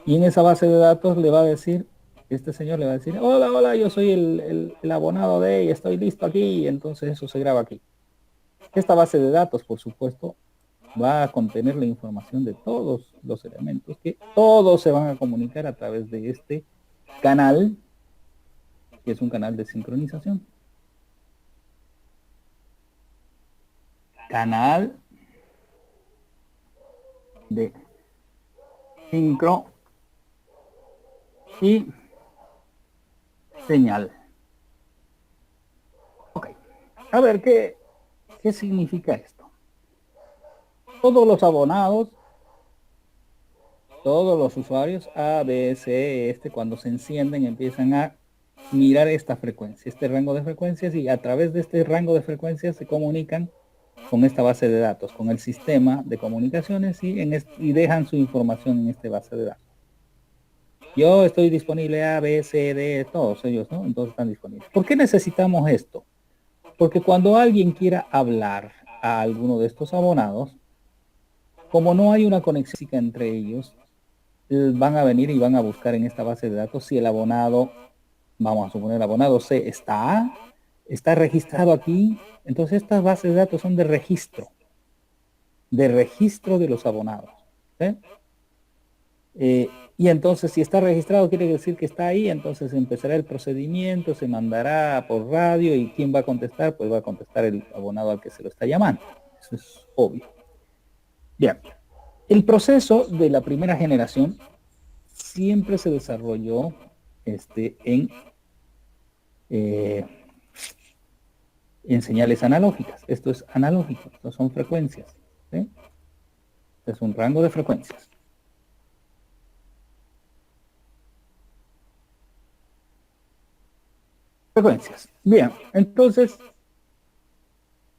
y en esa base de datos le va a decir, este señor le va a decir, hola, yo soy el abonado de y estoy listo aquí, y entonces eso se graba aquí. Esta base de datos, por supuesto, va a contener la información de todos los elementos, que todos se van a comunicar a través de este canal, que es un canal de sincronización. Canal de sincro y señal. Ok. A ver, ¿qué significa esto? Todos los abonados, todos los usuarios A, B, C, cuando se encienden empiezan a mirar esta frecuencia, este rango de frecuencias, y a través de este rango de frecuencias se comunican con esta base de datos, con el sistema de comunicaciones, y dejan su información en esta base de datos. Yo estoy disponible A, B, C, D, todos ellos, ¿no? Entonces están disponibles. ¿Por qué necesitamos esto? Porque cuando alguien quiera hablar a alguno de estos abonados, como no hay una conexión entre ellos, van a venir y van a buscar en esta base de datos si el abonado, vamos a suponer el abonado C está registrado aquí. Entonces estas bases de datos son de registro de los abonados. ¿Sí? Y entonces si está registrado quiere decir que está ahí, entonces empezará el procedimiento, se mandará por radio, y ¿quién va a contestar? Pues va a contestar el abonado al que se lo está llamando. Eso es obvio. Bien, el proceso de la primera generación siempre se desarrolló en señales analógicas. Esto es analógico, esto son frecuencias. ¿Sí? Este es un rango de frecuencias. Frecuencias. Bien, entonces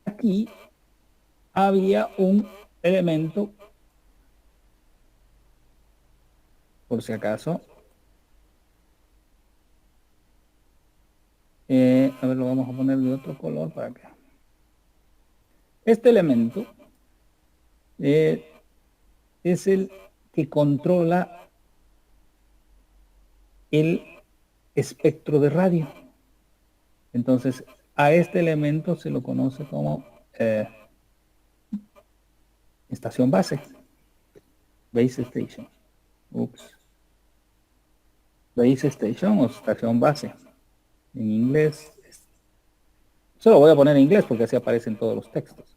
aquí había un elemento, por si acaso. A ver, lo vamos a poner de otro color para que. Este elemento es el que controla el espectro de radio. Entonces, a este elemento se lo conoce como estación base, base station. Base station o estación base. En inglés, solo voy a poner en inglés porque así aparecen todos los textos.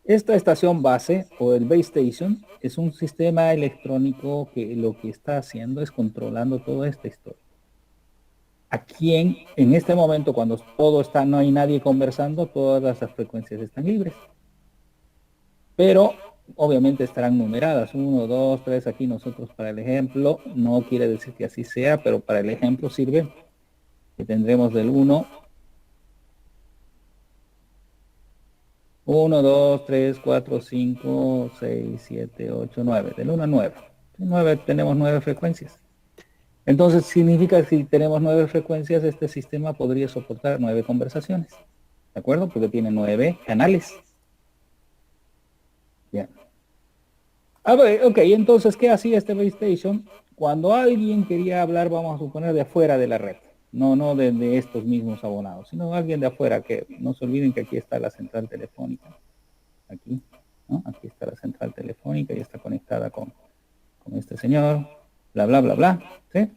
Esta estación base o el base station es un sistema electrónico que lo que está haciendo es controlando toda esta historia. Aquí en este momento, cuando todo está, no hay nadie conversando, todas las frecuencias están libres. Pero obviamente estarán numeradas, 1, 2, 3, aquí nosotros para el ejemplo, no quiere decir que así sea, pero para el ejemplo sirve que tendremos del 1, 2, 3, 4, 5, 6, 7, 8, 9, del 1 a 9. Tenemos 9 frecuencias. Entonces significa que si tenemos 9 frecuencias, este sistema podría soportar 9 conversaciones. ¿De acuerdo? Porque tiene 9 canales. Bien. A ver, ok, entonces, ¿qué hacía este base station? Cuando alguien quería hablar, vamos a suponer, de afuera de la red, no de estos mismos abonados, sino alguien de afuera, que no se olviden que aquí está la central telefónica, aquí, ¿no? Aquí está la central telefónica y está conectada con este señor, bla, bla, bla, bla, ¿sí?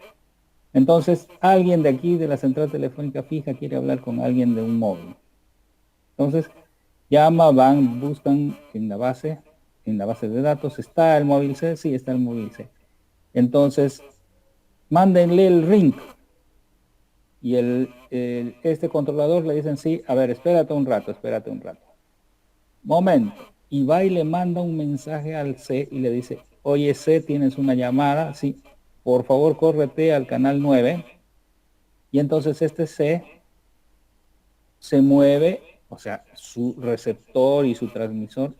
Entonces, alguien de aquí, de la central telefónica fija, quiere hablar con alguien de un móvil. Entonces, llama, van, buscan en la base de datos, ¿está el móvil C? Sí, está el móvil C. Entonces, mándenle el ring. Y este controlador le dicen, sí, a ver, espérate un rato. Momento. Y va y le manda un mensaje al C y le dice, oye C, tienes una llamada, sí, por favor córrete al canal 9. Y entonces este C se mueve, o sea, su receptor y su transmisor,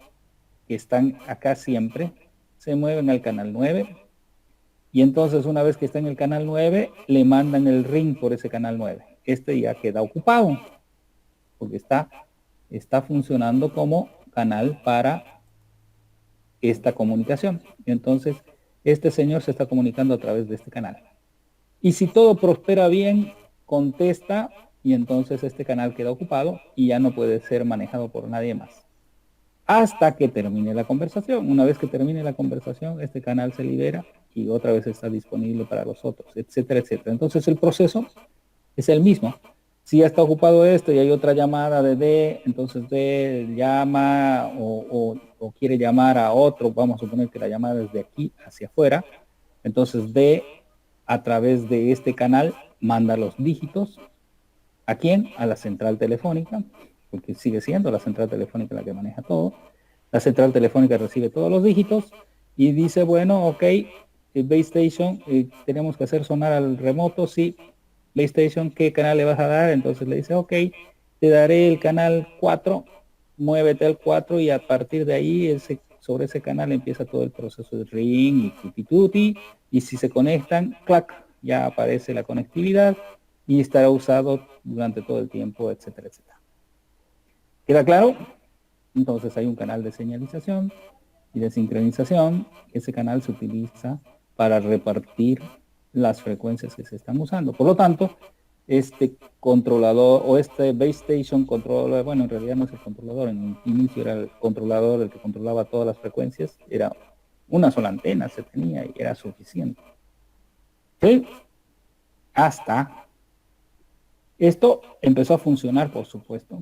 que están acá siempre, se mueven al canal 9. Y entonces una vez que está en el canal 9, le mandan el ring por ese canal 9. Este ya queda ocupado, porque está funcionando como canal para esta comunicación. Entonces, este señor se está comunicando a través de este canal. Y si todo prospera bien, contesta y entonces este canal queda ocupado y ya no puede ser manejado por nadie más. Hasta que termine la conversación. Una vez que termine la conversación, este canal se libera y otra vez está disponible para los otros, etcétera, etcétera. Entonces el proceso es el mismo. Si ya está ocupado esto y hay otra llamada de D, entonces D llama o quiere llamar a otro, vamos a suponer que la llamada es de aquí hacia afuera, entonces D a través de este canal manda los dígitos. ¿A quién? A la central telefónica, porque sigue siendo la central telefónica la que maneja todo. La central telefónica recibe todos los dígitos y dice, bueno, ok, base station, tenemos que hacer sonar al remoto, sí. Base station, ¿qué canal le vas a dar? Entonces le dice, ok, te daré el canal 4, muévete al 4 y a partir de ahí sobre ese canal empieza todo el proceso de ring y tuti tuti, y si se conectan, clac, ya aparece la conectividad y estará usado durante todo el tiempo, etcétera, etcétera. ¿Queda claro? Entonces hay un canal de señalización y de sincronización. Ese canal se utiliza para repartir las frecuencias que se están usando. Por lo tanto, este controlador o este base station controller, bueno, en realidad no es el controlador, en un inicio era el controlador el que controlaba todas las frecuencias, era una sola antena se tenía y era suficiente. ¿Sí? Hasta esto empezó a funcionar, por supuesto.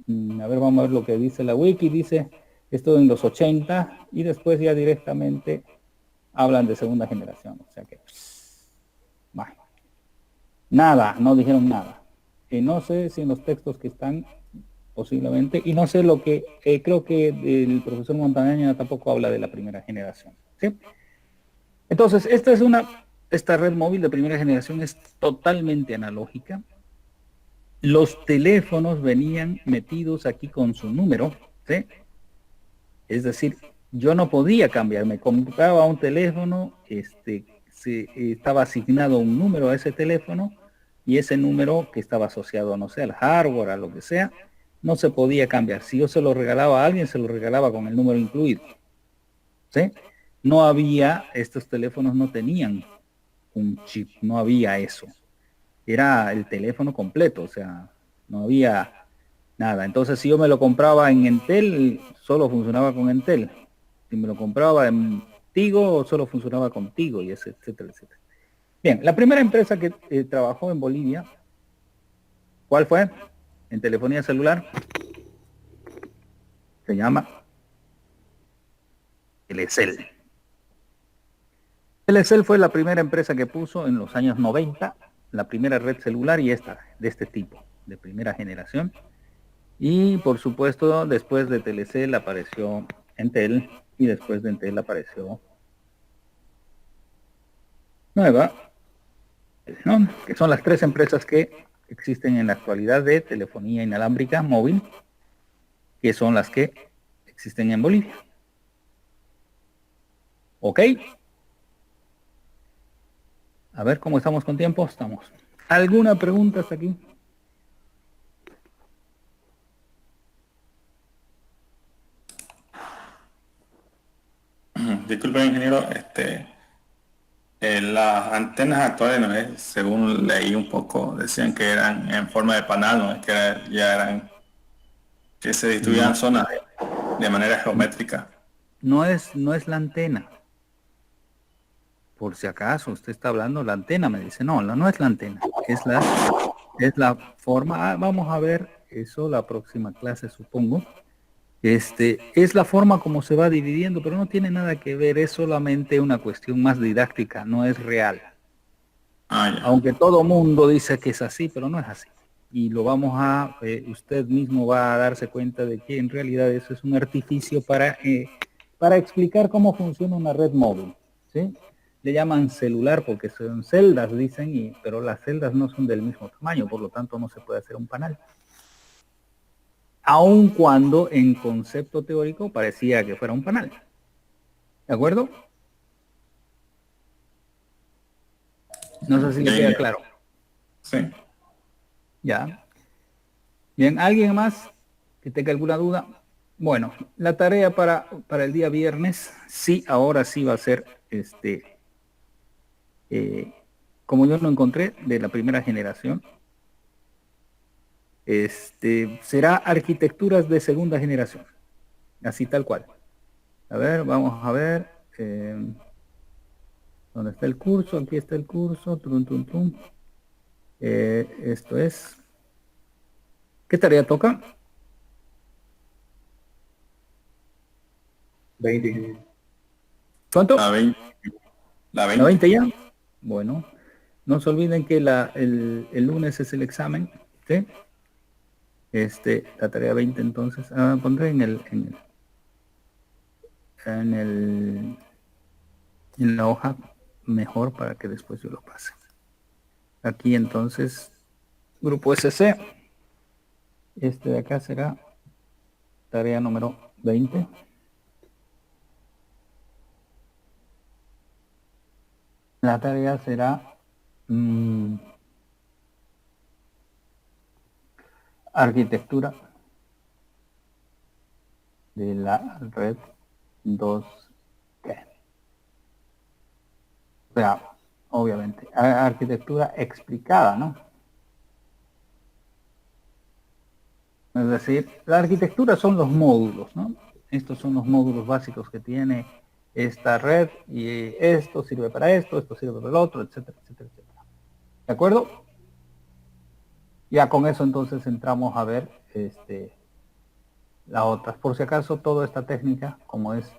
A ver, vamos a ver lo que dice la wiki. Dice esto en los 80 y después ya directamente hablan de segunda generación. O sea que, bueno, nada, no dijeron nada. No sé si en los textos que están posiblemente, y no sé lo que, creo que el profesor Montaña tampoco habla de la primera generación. ¿Sí? Entonces, esta red móvil de primera generación es totalmente analógica. Los teléfonos venían metidos aquí con su número, ¿sí? Es decir, yo no podía cambiar, me compraba un teléfono, estaba asignado un número a ese teléfono y ese número que estaba asociado, no sé, al hardware, a lo que sea, no se podía cambiar. Si yo se lo regalaba a alguien, se lo regalaba con el número incluido, ¿sí? No había, estos teléfonos no tenían un chip, no había eso. Era el teléfono completo, o sea, no había nada. Entonces, si yo me lo compraba en Entel, solo funcionaba con Entel. Si me lo compraba en Tigo, solo funcionaba con Tigo, y etcétera, etcétera. Bien, la primera empresa que trabajó en Bolivia, ¿cuál fue? En telefonía celular, se llama Telecel. Telecel fue la primera empresa que puso en los años 90 la primera red celular y de este tipo, de primera generación. Y por supuesto, después de Telecel apareció Entel y después de Entel apareció Nueva, ¿no? Que son las tres empresas que existen en la actualidad de telefonía inalámbrica móvil, que son las que existen en Bolivia. ¿Ok? A ver cómo estamos con tiempo. Estamos. ¿Alguna pregunta hasta aquí? Disculpe, ingeniero, Las antenas actuales, ¿no es? Según leí un poco, decían que eran en forma de panal, ¿no es? Ya eran, que se distribuían No, zonas de manera geométrica. no es la antena. Por si acaso usted está hablando la antena, me dice, no es la antena, es la forma. Vamos a ver eso la próxima clase, supongo. Es la forma como se va dividiendo, pero no tiene nada que ver, es solamente una cuestión más didáctica, no es real. Ah, ya. Aunque todo mundo dice que es así, pero no es así. Y lo usted mismo va a darse cuenta de que en realidad eso es un artificio para explicar cómo funciona una red móvil, ¿sí? Le llaman celular porque son celdas, dicen, pero las celdas no son del mismo tamaño, por lo tanto no se puede hacer un panel. Aun cuando en concepto teórico parecía que fuera un panel. ¿De acuerdo? No sé si le queda claro. Sí. Ya. Bien, ¿alguien más que tenga alguna duda? Bueno, la tarea para el día viernes, sí, ahora sí va a ser, como yo lo encontré de la primera generación, será arquitecturas de segunda generación, así tal cual. A ver, vamos a ver, ¿dónde está el curso? Aquí está el curso, trum, trum, trum. Esto es, ¿qué tarea toca? 20. ¿Cuánto? La 20. La ¿La 20. 20 ya? Bueno, no se olviden que el lunes es el examen, ¿sí? La tarea 20 entonces, pondré en la hoja mejor para que después yo lo pase. Aquí entonces, grupo SC, de acá será tarea número 20. La tarea será arquitectura de la red 2G. O sea, obviamente, arquitectura explicada, ¿no? Es decir, la arquitectura son los módulos, ¿no? Estos son los módulos básicos que tiene esta red y esto sirve para esto sirve para el otro, etcétera, etcétera, etcétera. ¿De acuerdo? Ya con eso entonces entramos a ver la otra. Por si acaso, toda esta técnica, como es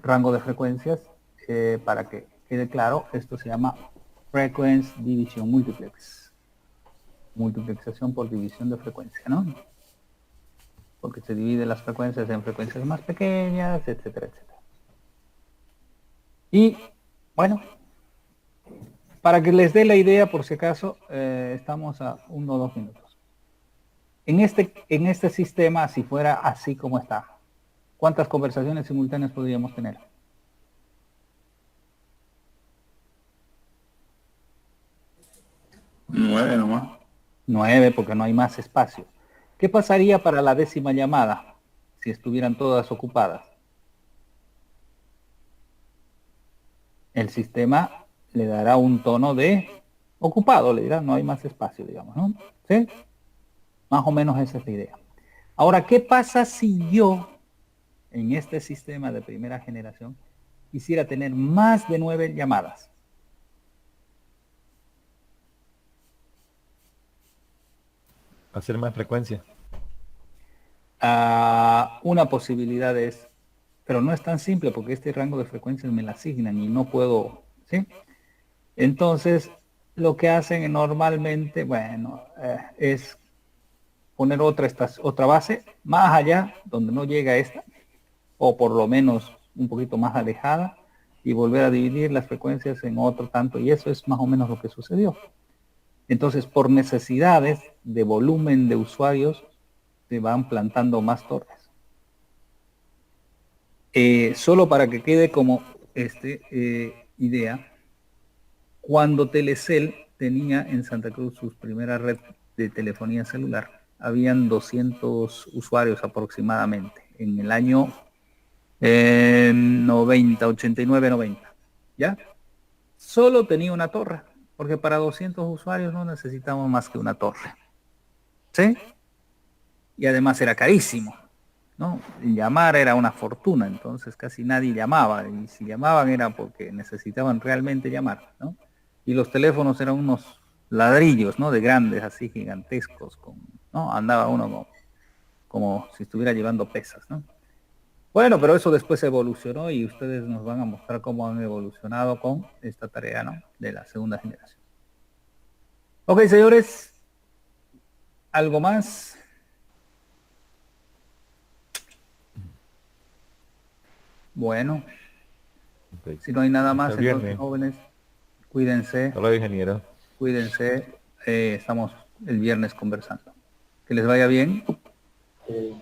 rango de frecuencias, para que quede claro, esto se llama Frequency Division Multiplex. Multiplexación por división de frecuencia, ¿no? Porque se divide las frecuencias en frecuencias más pequeñas, etcétera, etcétera. Y, bueno, para que les dé la idea, por si acaso, estamos a 1 o 2 minutos. En este sistema, si fuera así como está, ¿cuántas conversaciones simultáneas podríamos tener? 9 nomás. 9, porque no hay más espacio. ¿Qué pasaría para la 10ª llamada si estuvieran todas ocupadas? El sistema le dará un tono de ocupado, le dirá, no hay más espacio, digamos, ¿no? ¿Sí? Más o menos esa es la idea. Ahora, ¿qué pasa si yo, en este sistema de primera generación, quisiera tener más de 9 llamadas? Hacer más frecuencia. Una posibilidad es, pero no es tan simple porque este rango de frecuencias me la asignan y no puedo, ¿sí? Entonces, lo que hacen normalmente, bueno, es poner otra base más allá, donde no llega esta, o por lo menos un poquito más alejada, y volver a dividir las frecuencias en otro tanto, y eso es más o menos lo que sucedió. Entonces, por necesidades de volumen de usuarios, se van plantando más torres. Solo para que quede como idea, cuando Telecel tenía en Santa Cruz su primera red de telefonía celular, habían 200 usuarios aproximadamente en el año 90, 89, 90. ¿ya? Solo tenía una torre, porque para 200 usuarios no necesitamos más que una torre, ¿sí? Y además era carísimo, ¿no? Y llamar era una fortuna, entonces casi nadie llamaba, y si llamaban era porque necesitaban realmente llamar, ¿no? Y los teléfonos eran unos ladrillos, ¿no? De grandes, así gigantescos, ¿no? Andaba uno como si estuviera llevando pesas, ¿no? Bueno, pero eso después evolucionó y ustedes nos van a mostrar cómo han evolucionado con esta tarea, ¿no? De la segunda generación. Ok, señores, ¿algo más? Bueno, Ok. si no hay nada Hasta más, el entonces, viernes. jóvenes, cuídense, Hasta luego, ingeniero. cuídense. Estamos el viernes conversando. Que les vaya bien. Eh,